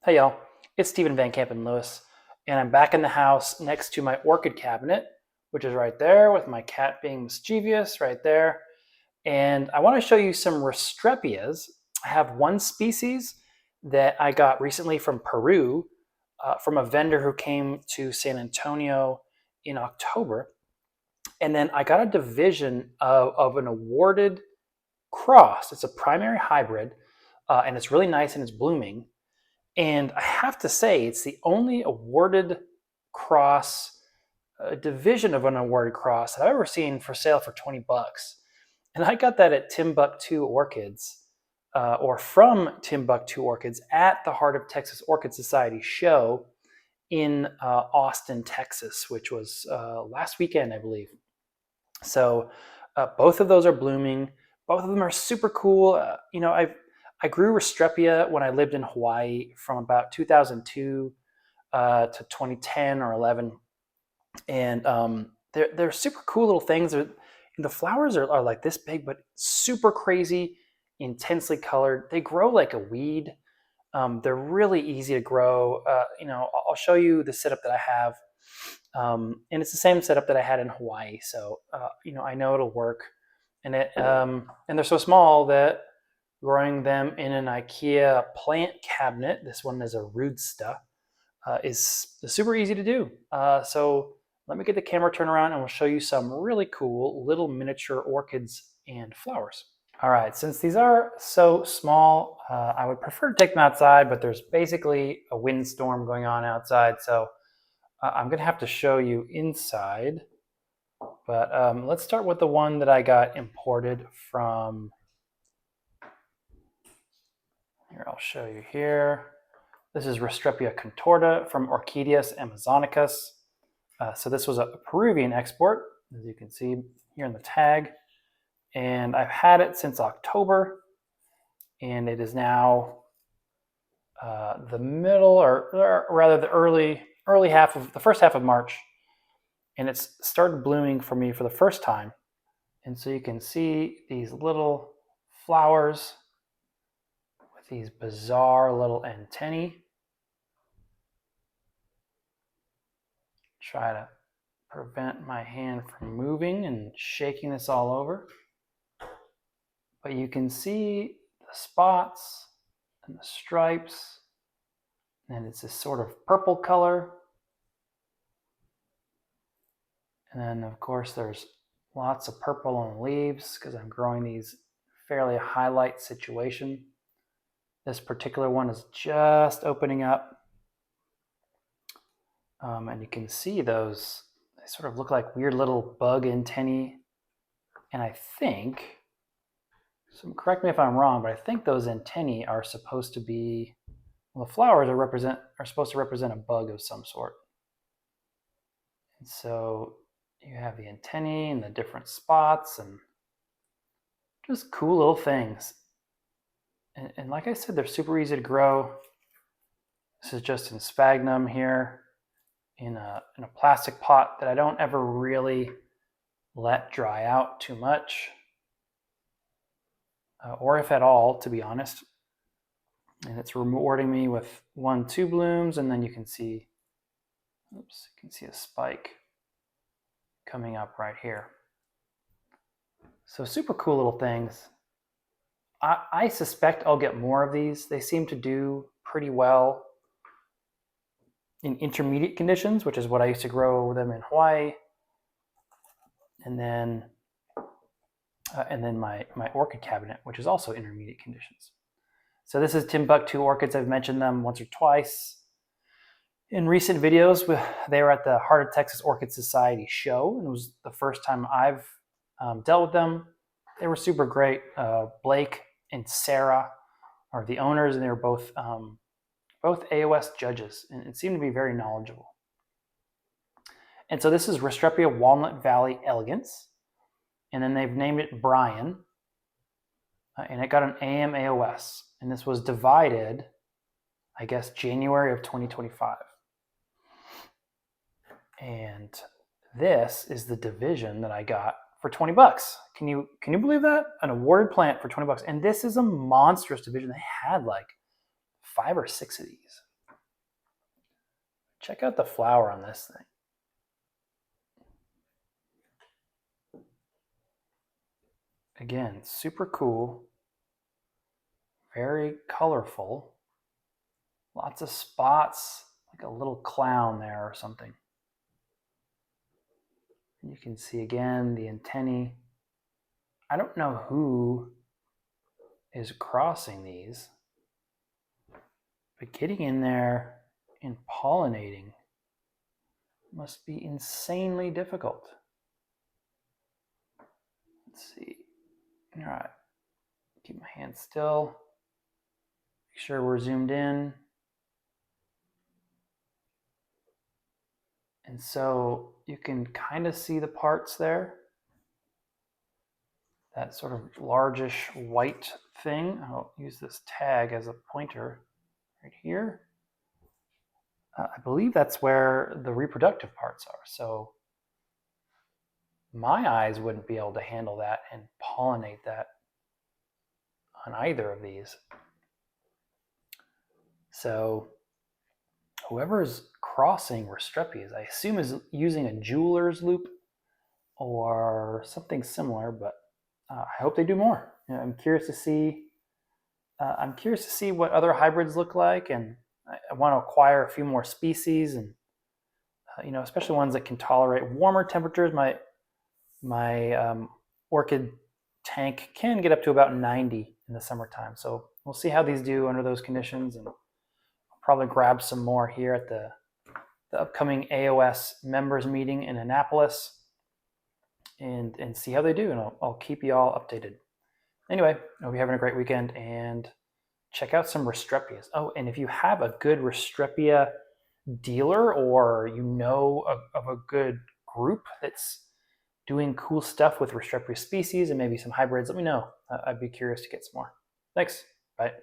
Hey y'all, it's Stephen Van Kampen-Lewis, and I'm back in the house next to my orchid cabinet, which is right there with my cat being mischievous right there. And I want to show you some Restrepias. I have one species that I got recently from Peru, from a vendor who came to San Antonio in October. And then I got a division of an awarded cross. It's a primary hybrid, and it's really nice and it's blooming. And I have to say, it's the only awarded cross, division of an awarded cross that I've ever seen for sale for 20 bucks. And I got that at Timbuktu Orchids, or from Timbuktu Orchids at the Heart of Texas Orchid Society show in Austin, Texas, which was last weekend, I believe. So both of those are blooming. Both of them are super cool. I grew Restrepia when I lived in Hawaii from about 2002 to 2010 or 11, and they're super cool little things. The flowers are like this big, but super crazy, intensely colored. They grow like a weed. They're really easy to grow. I'll show you the setup that I have, and it's the same setup that I had in Hawaii. So I know it'll work, and they're so small that growing them in an IKEA plant cabinet, this one is a rootsta, is super easy to do. So let me get the camera turned around and we'll show you some really cool little miniature orchids and flowers. All right, since these are so small, I would prefer to take them outside, but there's basically a windstorm going on outside, so I'm gonna have to show you inside. But let's start with the one that I got imported from. Here, I'll show you here. This is Restrepia contorta from Orchideas amazonicas. So this was a Peruvian export, as you can see here in the tag. And I've had it since October, and it is now the middle, or rather the early half of the first half of March, and it's started blooming for me for the first time. And so you can see these little flowers with these bizarre little antennae. Try to prevent my hand from moving and shaking this all over. But you can see the spots and the stripes, and it's this sort of purple color. And then of course there's lots of purple on the leaves because I'm growing these fairly highlight situation. This particular one is just opening up. And you can see those, they sort of look like weird little bug antennae. And I think, so correct me if I'm wrong, but I think those antennae are supposed to be, well, the flowers are supposed to represent a bug of some sort. And so you have the antennae and the different spots and just cool little things. And like I said, they're super easy to grow. This is just in sphagnum here in a plastic pot that I don't ever really let dry out too much, or if at all, to be honest. And it's rewarding me with 1-2 blooms, and then you can see, oops, you can see a spike coming up right here. So super cool little things. I suspect I'll get more of these. They seem to do pretty well in intermediate conditions, which is what I used to grow them in Hawaii. And then my orchid cabinet, which is also intermediate conditions. So this is Timbuktu Orchids. I've mentioned them once or twice in recent videos. They were at the Heart of Texas Orchid Society show, and it was the first time I've dealt with them. They were super great. Blake and Sarah are the owners, and they were both AOS judges, and it seemed to be very knowledgeable. And so this is Restrepia Walnut Valley Elegans, and then they've named it Brian, and it got an AM AOS, and this was divided, I guess, January of 2025. And this is the division that I got for 20 bucks. Can you believe that? An awarded plant for 20 bucks. And this is a monstrous division. They had like 5 or 6 of these. Check out the flower on this thing. Again, super cool, very colorful, lots of spots, like a little clown there or something. And you can see again the antennae. I don't know who is crossing these, but getting in there and pollinating must be insanely difficult. Let's see. All right, keep my hand still. Make sure we're zoomed in. And so you can kind of see the parts there. That sort of largish white thing. I'll use this tag as a pointer right here. I believe that's where the reproductive parts are. So my eyes wouldn't be able to handle that and pollinate that on either of these. So whoever is crossing Restrepias, I assume is using a jeweler's loop or something similar, but I hope they do more. You know, I'm curious to see what other hybrids look like, and I want to acquire a few more species, and especially ones that can tolerate warmer temperatures. My orchid tank can get up to about 90 in the summertime, so we'll see how these do under those conditions, and I'll probably grab some more here at the upcoming AOS members meeting in Annapolis, and see how they do, and I'll keep you all updated. Anyway, I hope you're having a great weekend, and check out some Restrepias. Oh, and if you have a good Restrepia dealer, or of a good group that's doing cool stuff with Restrepia species and maybe some hybrids, let me know. I'd be curious to get some more. Thanks. Bye.